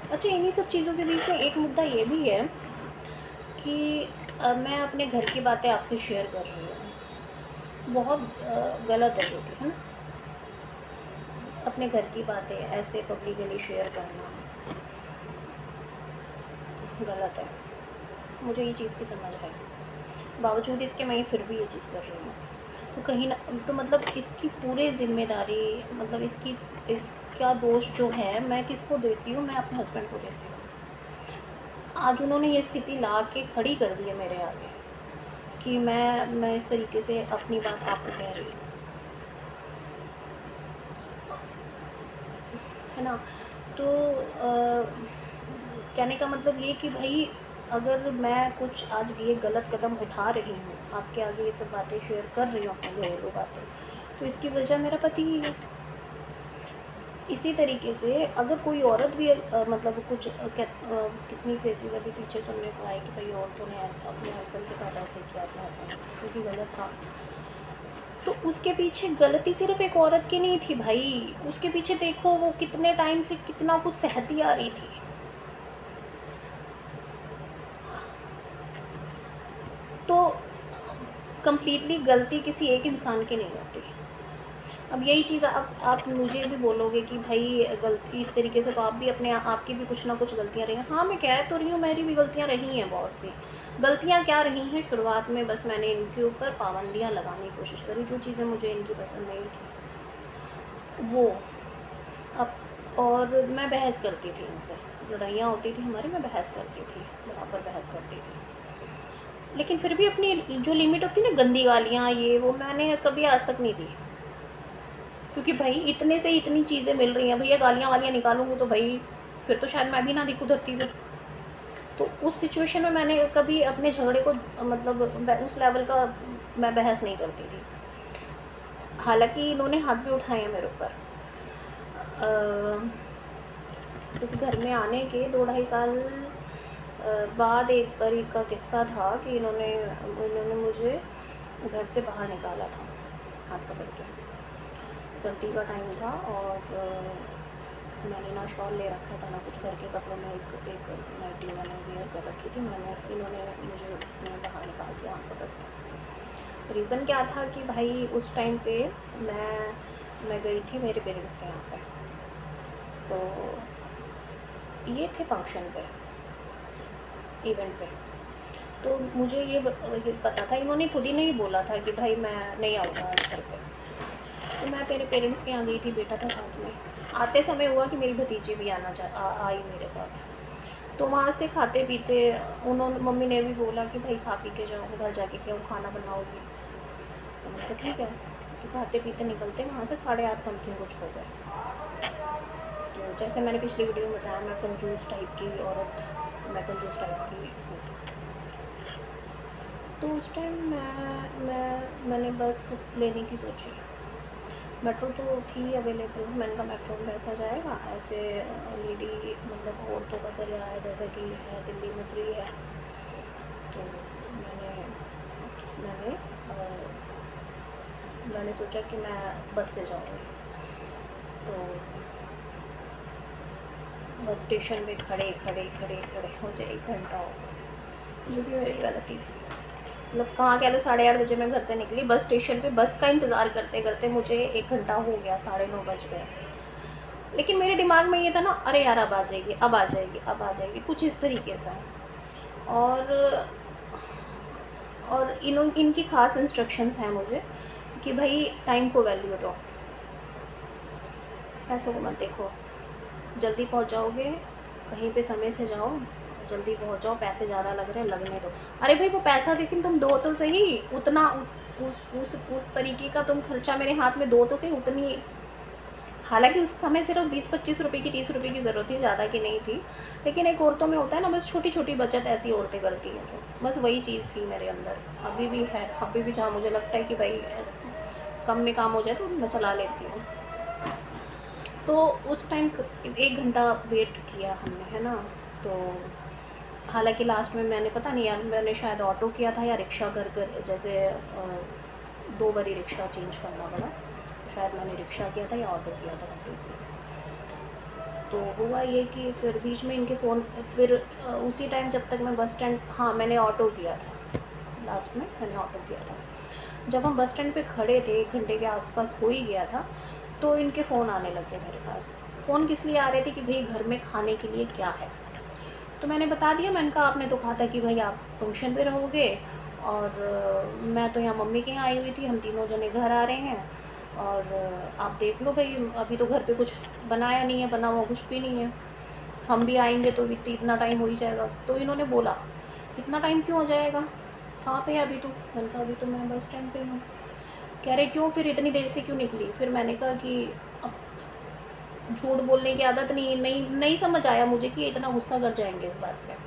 अच्छा, इन्हीं सब चीज़ों के बीच में एक मुद्दा ये भी है कि मैं अपने घर की बातें आपसे शेयर कर रही हूँ, बहुत गलत है जो कि, है ना? अपने घर की बातें ऐसे पब्लिकली शेयर करना गलत है। मुझे ये चीज़ की समझ है, बावजूद इसके मैं फिर भी ये चीज़ कर रही हूँ। तो कहीं ना, तो मतलब इसकी पूरी ज़िम्मेदारी, मतलब इसका दोष जो है मैं किसको देती हूँ? मैं अपने हस्बैंड को देती हूँ। आज उन्होंने ये स्थिति ला के खड़ी कर दी है मेरे आगे कि मैं इस तरीके से अपनी बात आपको कह रही हूँ, है ना? तो कहने का मतलब ये कि भाई, अगर मैं कुछ आज ये गलत कदम उठा रही हूँ, आपके आगे ये सब बातें शेयर कर रही हूँ, अपने घरेलू बातें, तो इसकी वजह मेरा पति ही है। इसी तरीके से अगर कोई औरत भी मतलब कुछ कितनी केसेस अभी पीछे सुनने को आए कि भाई औरतों ने अपने हस्बैंड के साथ ऐसे किया, अपने हस्बैंड के साथ, जो कि गलत था। तो उसके पीछे गलती सिर्फ एक औरत की नहीं थी भाई, उसके पीछे देखो वो कितने टाइम से कितना कुछ सहती आ रही थी। तो कंप्लीटली गलती किसी एक इंसान की नहीं होती। अब यही चीज़ आप मुझे भी बोलोगे कि भाई गलती इस तरीके से, तो आप भी अपने आपकी भी कुछ ना कुछ गलतियाँ रही हैं। हाँ, मैं कह तो रही हूँ, मेरी भी गलतियाँ रही हैं बहुत सी। गलतियाँ क्या रही हैं, शुरुआत में बस मैंने इनके ऊपर पाबंदियाँ लगाने की कोशिश करी, जो चीज़ें मुझे इनकी पसंद नहीं थी वो। अब और मैं बहस करती थी इनसे, लड़ाइयाँ होती थी हमारी, मैं बहस करती थी, बराबर बहस करती थी। लेकिन फिर भी अपनी जो लिमिट होती है ना, गंदी गालियाँ ये वो, मैंने कभी आज तक नहीं दी। क्योंकि भाई इतने से इतनी चीज़ें मिल रही हैं, भैया गालियाँ वालियाँ निकालूंगी तो भाई फिर तो शायद मैं भी ना दिखूँ धरती पे। तो उस सिचुएशन में मैंने कभी अपने झगड़े को, मतलब उस लेवल का मैं बहस नहीं करती थी। हालांकि इन्होंने हाथ भी उठाए हैं मेरे ऊपर। इस घर में आने के 2-2.5 साल बाद एक बार का किस्सा था कि इन्होंने मुझे घर से बाहर निकाला था, हाथ पकड़ के। सर्दी का टाइम था और मैंने ना शॉल ले रखा था ना कुछ, घर के कपड़ों में एक नाइटी मैंने वेयर कर रखी थी। इन्होंने मुझे उसमें बाहर निकाल दिया हाथ पकड़ के। रीज़न क्या था कि भाई उस टाइम पे मैं गई थी मेरे पेरेंट्स के यहाँ पे, तो ये थे फंक्शन पे, इवेंट पे। तो मुझे ये पता था, इन्होंने खुद ही नहीं बोला था कि भाई मैं नहीं आऊँगा आज घर पे। तो मैं मेरे पेरेंट्स के यहाँ गई थी, बेटा था साथ में। आते समय हुआ कि मेरी भतीजी भी आई मेरे साथ। तो वहाँ से खाते पीते उन्होंने, मम्मी ने भी बोला कि भाई खा पी के जाओ, घर जाके क्यों खाना बनाओगी। तो मैंने कहा ठीक है। तो खाते पीते निकलते वहाँ से 8:30 समथिंग कुछ हो गए। तो जैसे मैंने पिछली वीडियो में बताया, मैं कंजूस टाइप की औरत, मैं कंजूस टाइप की हूँ। तो उस टाइम मैंने बस लेने की सोची। मेट्रो तो थी अवेलेबल, मैंने कहा मेट्रो में ऐसा जाएगा, ऐसे लेडी मतलब औरतों का किराया है जैसे कि है दिल्ली में फ्री है। तो मैंने मैंने मैंने सोचा कि मैं बस से जाऊँगी। तो बस स्टेशन पे खड़े खड़े खड़े खड़े मुझे 1 घंटा हो गया, जो कि मेरी गलती थी। मतलब कहाँ कह लो 8:30 बजे मैं घर से निकली, बस स्टेशन पे बस का इंतज़ार करते करते मुझे 1 घंटा हो गया, 9:30 बज गए। लेकिन मेरे दिमाग में ये था ना, अरे यार अब आ जाएगी, अब आ जाएगी, अब आ जाएगी, कुछ इस तरीके से। और इनकी ख़ास इंस्ट्रक्शंस हैं मुझे कि भाई टाइम को वैल्यू दो, पैसों को मत देखो। जल्दी पहुंच जाओगे, कहीं पे समय से जाओ, जल्दी पहुंच जाओ, पैसे ज़्यादा लग रहे हैं लगने दो। अरे भाई वो पैसा लेकिन तुम दो तो सही, उतना उस तरीके का तुम खर्चा मेरे हाथ में दो तो सही, उतनी। हालांकि उस समय सिर्फ 20-25 रुपये की, 30 रुपये की ज़रूरत थी, ज़्यादा की नहीं थी। लेकिन एक औरतों में होता है ना, बस छोटी छोटी बचत ऐसी औरतें करती हैं जो, बस वही चीज़ थी मेरे अंदर। अभी भी है, अभी भी जहाँ मुझे लगता है कि भाई कम में काम हो जाए तो मैं चला लेती हूँ। तो उस टाइम 1 घंटा वेट किया हमने, है ना। तो हालांकि लास्ट में मैंने, पता नहीं यार, मैंने शायद ऑटो किया था या रिक्शा कर कर, जैसे 2 बारी रिक्शा चेंज करना पड़ा। तो शायद मैंने रिक्शा किया था या ऑटो किया था कम्प्लीटली। तो हुआ ये कि फिर बीच में इनके फ़ोन, फिर उसी टाइम जब तक मैं बस स्टैंड, हाँ मैंने ऑटो किया था, लास्ट में मैंने ऑटो किया था। जब हम बस स्टैंड पे खड़े थे, 1 घंटे के आसपास हो ही गया था, तो इनके फ़ोन आने लग गए मेरे पास। फ़ोन किस लिए आ रहे थे कि भाई घर में खाने के लिए क्या है। तो मैंने बता दिया, मैंने कहा आपने तो कहा था कि भाई आप फंक्शन पे रहोगे, और मैं तो यहाँ मम्मी के यहाँ आई हुई थी, हम तीनों जने घर आ रहे हैं, और आप देख लो भाई, अभी तो घर पे कुछ बनाया नहीं है, बना हुआ कुछ भी नहीं है, हम भी आएंगे तो इतना टाइम हो ही जाएगा। तो इन्होंने बोला इतना टाइम क्यों हो जाएगा, कहाँ पे है अभी तो। मैंने कहा अभी तो मैं बस स्टैंड पे हूँ। कह रहे क्यों, फिर इतनी देर से क्यों निकली। फिर मैंने कहा कि अब झूठ बोलने की आदत नहीं समझ आया मुझे कि इतना गुस्सा कर जाएंगे इस बात पे।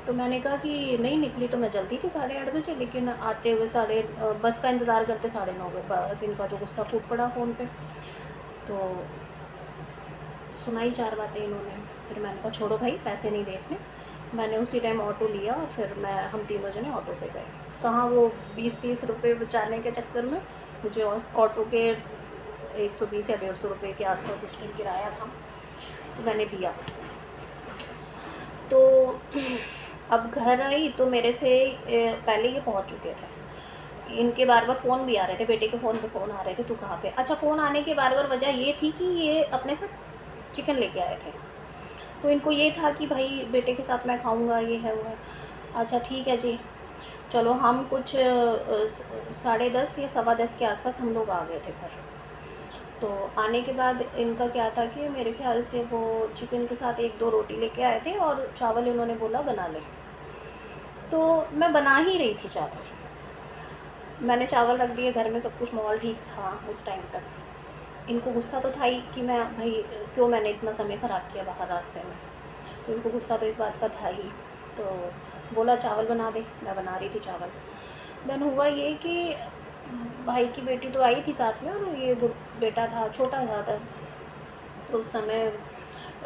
तो मैंने कहा कि नहीं निकली तो मैं जल्दी थी 8:30 बजे, लेकिन आते हुए बस का इंतज़ार करते 9:30 गए। बस इनका जो गुस्सा फूट पड़ा फ़ोन पे, तो सुनाई 4 बातें इन्होंने। फिर मैंने कहा छोड़ो भाई, पैसे नहीं देखने। मैंने उसी टाइम ऑटो लिया और फिर हम तीनों जने ऑटो से गए। कहाँ वो 20-30 रुपये बचाने के चक्कर में मुझे ऑटो के 120 या 150 रुपये के आसपास उस टाइम किराया था, तो मैंने दिया। तो अब घर आई तो मेरे से पहले ये पहुंच चुके थे। इनके बार बार फ़ोन भी आ रहे थे, बेटे के फ़ोन पे फ़ोन आ रहे थे, तू कहाँ पे। अच्छा, फ़ोन आने के बार बार वजह ये थी कि ये अपने साथ चिकन लेके आए थे, तो इनको ये था कि भाई बेटे के साथ मैं खाऊंगा, ये है वो है। अच्छा ठीक है जी, चलो हम कुछ 10:30 या 10:15 के आसपास हम लोग आ गए थे घर। तो आने के बाद इनका क्या था कि मेरे ख्याल से वो चिकन के साथ 1-2 रोटी लेके आए थे और चावल इन्होंने बोला बना ले। तो मैं बना ही रही थी चावल, मैंने चावल रख दिए घर में, सब कुछ माहौल ठीक था उस टाइम तक। इनको गुस्सा तो था ही कि मैं भाई क्यों मैंने इतना समय ख़राब किया बाहर रास्ते में, तो इनको गुस्सा तो इस बात का था ही। तो बोला चावल बना दे, मैं बना रही थी चावल। देन हुआ ये कि भाई की बेटी तो आई थी साथ में, और ये बेटा था, छोटा था तब। तो उस समय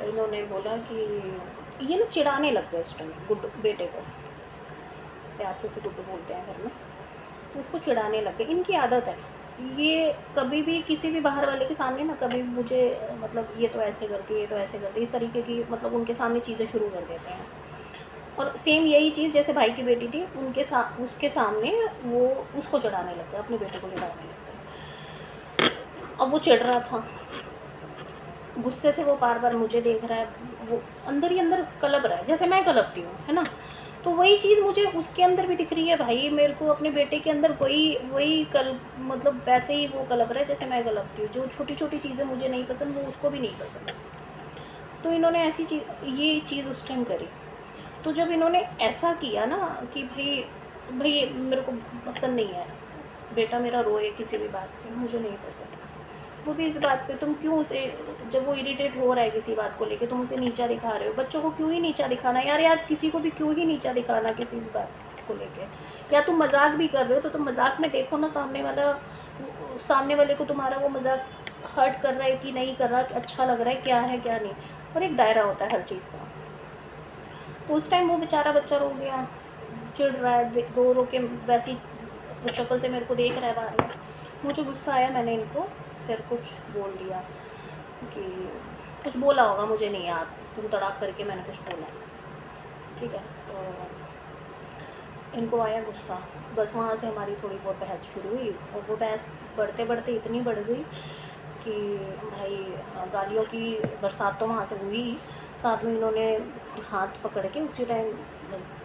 इन्होंने बोला कि ये ना चिढ़ाने लग गए उस टाइम गुड्डू बेटे को, प्यार से उसे गुड्डू बोलते हैं घर में। तो उसको चिढ़ाने लग गए। इनकी आदत है, ये कभी भी किसी भी बाहर वाले के सामने ना कभी मुझे मतलब ये तो ऐसे करती है, ये तो ऐसे करती है, इस तरीके की मतलब उनके सामने चीज़ें शुरू कर देते हैं। और सेम यही चीज़ जैसे भाई की बेटी थी उसके सामने वो उसको चिढ़ाने लग गए, अपने बेटे को चिढ़ाने लग गए। अब वो चिढ़ रहा था, गुस्से से वो बार बार मुझे देख रहा है, वो अंदर ही अंदर कलप रहा है जैसे मैं कलपती हूँ, है ना। तो वही चीज़ मुझे उसके अंदर भी दिख रही है भाई, मेरे को अपने बेटे के अंदर वही मतलब वैसे ही वो कलप रहा है जैसे मैं कलपती हूँ। जो छोटी छोटी चीज़ें मुझे नहीं पसंद वो उसको भी नहीं पसंद। तो इन्होंने ये चीज़ उस टाइम करी। तो जब इन्होंने ऐसा किया ना कि भाई मेरे को पसंद नहीं है बेटा मेरा रोए किसी भी बात पे, मुझे नहीं पसंद, वो भी इस बात पे तुम क्यों उसे, जब वो इरिटेट हो रहा है किसी बात को लेके तुम उसे नीचा दिखा रहे हो। बच्चों को क्यों ही नीचा दिखाना यार किसी को भी क्यों ही नीचा दिखाना किसी भी बात को लेके। या तुम मजाक भी कर रहे हो तो तुम मजाक में देखो ना सामने वाले को तुम्हारा वो मजाक हर्ट कर रहा है कि नहीं कर रहा, अच्छा लग रहा है क्या है क्या नहीं। और एक दायरा होता है हर चीज़ का। तो उस टाइम वो बेचारा बच्चा रो गया, चिढ़ रहा है, रो के वैसी शक्ल से मेरे को देख रहा है बार बार। मुझे गुस्सा आया, मैंने इनको फिर कुछ बोल दिया कि कुछ बोला होगा मुझे नहीं याद, तुम तड़ाक करके मैंने कुछ बोला, ठीक है। तो इनको आया गुस्सा, बस वहाँ से हमारी थोड़ी बहुत बहस शुरू हुई। और वो बहस बढ़ते बढ़ते इतनी बढ़ गई कि भाई गालियों की बरसात तो वहाँ से हुई, साथ में इन्होंने हाथ पकड़ के उसी टाइम बस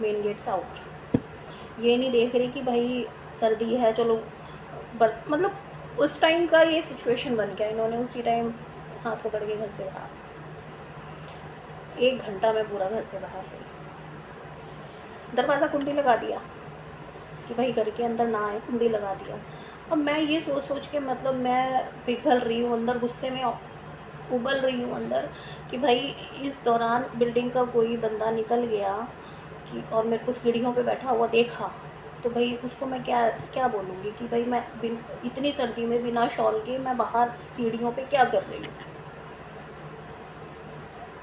मेन गेट से आउट। ये नहीं देख रही कि भाई सर्दी है चलो मतलब उस टाइम का ये सिचुएशन बन गया। इन्होंने उसी टाइम हाथ पकड़ के घर से बाहर, 1 घंटा मैं पूरा घर से बाहर रही, दरवाज़ा कुंडी लगा दिया कि भाई घर के अंदर ना आए, कुंडी लगा दिया। अब मैं ये सोच के मतलब मैं पिघल रही हूँ अंदर, गुस्से में उबल रही हूँ अंदर कि भाई इस दौरान बिल्डिंग का कोई बंदा निकल गया कि और मेरे को सीढ़ियों पे बैठा हुआ देखा तो भाई उसको मैं क्या बोलूँगी कि भाई मैं इतनी सर्दी में बिना शॉल के मैं बाहर सीढ़ियों पे क्या कर रही हूँ,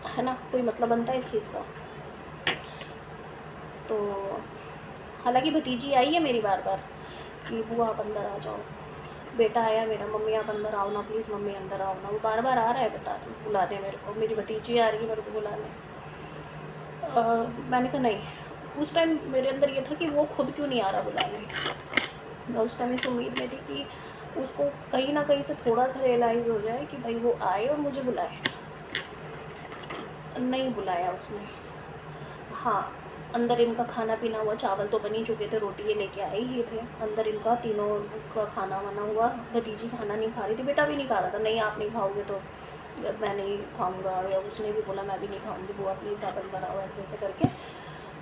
है ना। कोई मतलब बनता है इस चीज़ का। तो हालांकि भतीजी आई है मेरी बार बार कि बुआ आप अंदर आ जाओ, बेटा आया मेरा, मम्मी आप अंदर आओ ना प्लीज़, मम्मी अंदर आओ ना। वो बार बार आ रहा है बुलाने मेरे को, मेरी भतीजी आ रही है मेरे को बुलाने। मैंने कहा नहीं, उस टाइम मेरे अंदर ये था कि वो खुद क्यों नहीं आ रहा बुलाने। मैं उस टाइम इस उम्मीद में थी कि उसको कहीं ना कहीं से थोड़ा सा रियलाइज़ हो जाए कि भाई वो आए और मुझे बुलाए। नहीं बुलाया उसने। हाँ, अंदर इनका खाना पीना हुआ, चावल तो बन ही चुके थे, रोटी ये लेके आए ही थे। अंदर इनका तीनों का खाना वाना हुआ। भतीजी खाना नहीं खा रही थी, बेटा भी नहीं खा रहा था। नहीं आप नहीं खाओगे तो मैं नहीं खाऊंगा, या उसने भी बोला मैं भी नहीं खाऊंगी, बुआ प्लीज़ आप अंदर आओ, ऐसे ऐसे करके।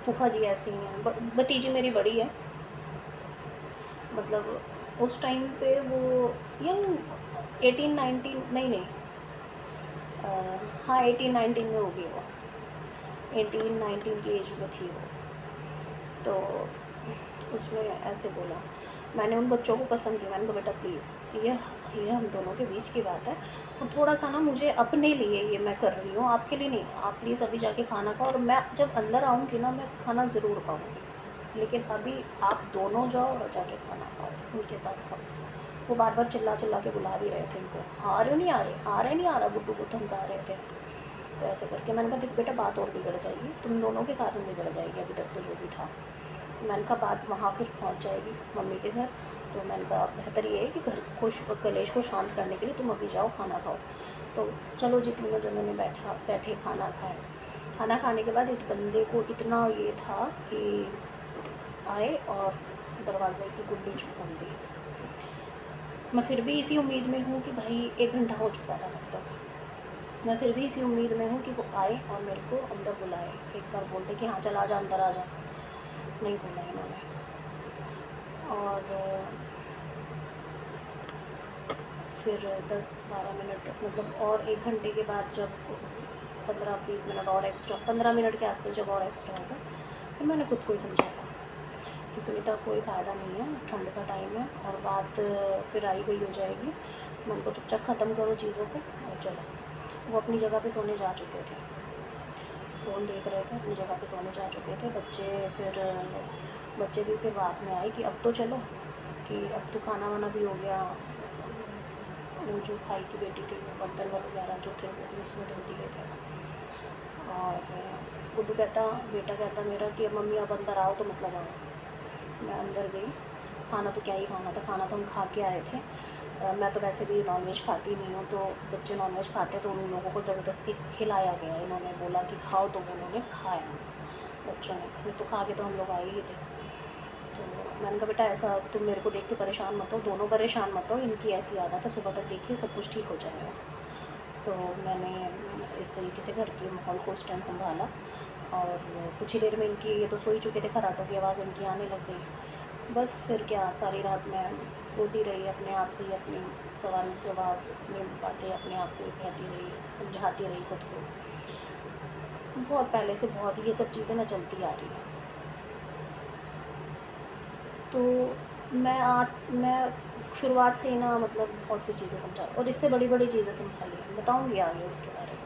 फूफा जी ऐसे ही हैं। भतीजी मेरी बड़ी है, मतलब उस टाइम पे वो यंग 18-19, नहीं, हाँ 18-19 में होगी वो, 18-19 की एज में थी वो। तो उसने ऐसे बोला। मैंने उन बच्चों को कसम दी, मैंने कहा बेटा प्लीज़ ये हम दोनों के बीच की बात है, और थोड़ा सा ना मुझे अपने लिए ये मैं कर रही हूँ, आपके लिए नहीं। आप प्लीज़ अभी जाके खाना खाओ, और मैं जब अंदर आऊँगी ना मैं खाना ज़रूर खाऊँगी, लेकिन अभी आप दोनों जाओ और जाके खाना खाओ, उनके साथ खाओ। वो बार बार चिल्ला चिल्ला के बुला भी रहे थे इनको, आ रहे हो नहीं आ रहे, आ रहे नहीं आ रहा, गुड्डू को धमका रहे थे। तो ऐसे करके मैंने कहा देख बेटा बात और बिगड़ जाएगी, तुम दोनों के कारण बिगड़ जाएगी, अभी तक तो जो भी था। मैंने कहा बात वहाँ फिर पहुँच जाएगी मम्मी के घर। तो मैंने कहा बेहतर ये है कि घर को, कलेश को शांत करने के लिए तुम अभी जाओ खाना खाओ। तो चलो जी, तीनों जनों ने बैठे खाना खाए। खाना खाने के बाद इस बंदे को इतना ये था कि आए और दरवाजे की कुंडी खोल दी। मैं फिर भी इसी उम्मीद में हूँ कि भाई 1 घंटा हो चुका था तब तक। मैं फिर भी इसी उम्मीद में हूँ कि वो आए और मेरे को अंदर बुलाए, एक बार बोलते कि हाँ चल आ जा अंदर आ जा। नहीं बोला इन्होंने। और फिर 10-12 मिनट, मतलब और 1 घंटे के बाद जब 15-20 मिनट और एक्स्ट्रा, 15 मिनट के आसपास जब और एक्स्ट्रा होगा, फिर मैंने खुद को ही समझाया कि सुनीता कोई फ़ायदा नहीं है, ठंड का टाइम है और बात फिर आई गई हो जाएगी। मन को चुपचाप ख़त्म करो चीज़ों को और चलो। वो अपनी जगह पे सोने जा चुके थे, फ़ोन देख रहे थे, अपनी जगह पे सोने जा चुके थे। बच्चे भी फिर बाद में आए कि अब तो चलो, कि अब तो खाना वाना भी हो गया। वो जो भाई की बेटी थी वो बर्तन वगैरह जो थे वो भी उसमें धो दिए थे। और गुड्डू कहता, बेटा कहता मेरा कि मम्मी अब अंदर आओ, तो मतलब आओ। मैं अंदर गई। खाना तो क्या ही खाना था, खाना तो हम खा के आए थे। मैं तो वैसे भी नॉनवेज खाती नहीं हूँ, तो बच्चे नॉनवेज खाते तो उन लोगों को ज़बरदस्ती खिलाया गया। इन्होंने बोला कि खाओ तो उन्होंने खाया, बच्चों ने। नहीं तो खा के तो हम लोग आए ही थे। तो मैंने कहा बेटा ऐसा तुम मेरे को देख के परेशान मत हो, दोनों परेशान मत हो, इनकी ऐसी आदत है, सुबह तक देखिए सब कुछ ठीक हो जाएगा। तो मैंने इस तरीके से घर के माहौल को उस टाइम संभाला। और कुछ ही देर में इनकी, ये तो सो ही चुके थे, खर्राटों की आवाज़ इनकी आने लग गई। बस फिर क्या, सारी रात मैं रोती रही अपने आप से ही, अपनी सवाल जवाब, अपनी बातें अपने आप को कहती रही, समझाती रही खुद को। बहुत पहले से बहुत ये सब चीज़ें ना चलती आ रही हैं। तो मैं शुरुआत से ही ना, मतलब बहुत सी चीज़ें समझा, और इससे बड़ी बड़ी चीज़ें संभाली हैं, बताऊँगी आगे उसके बारे में।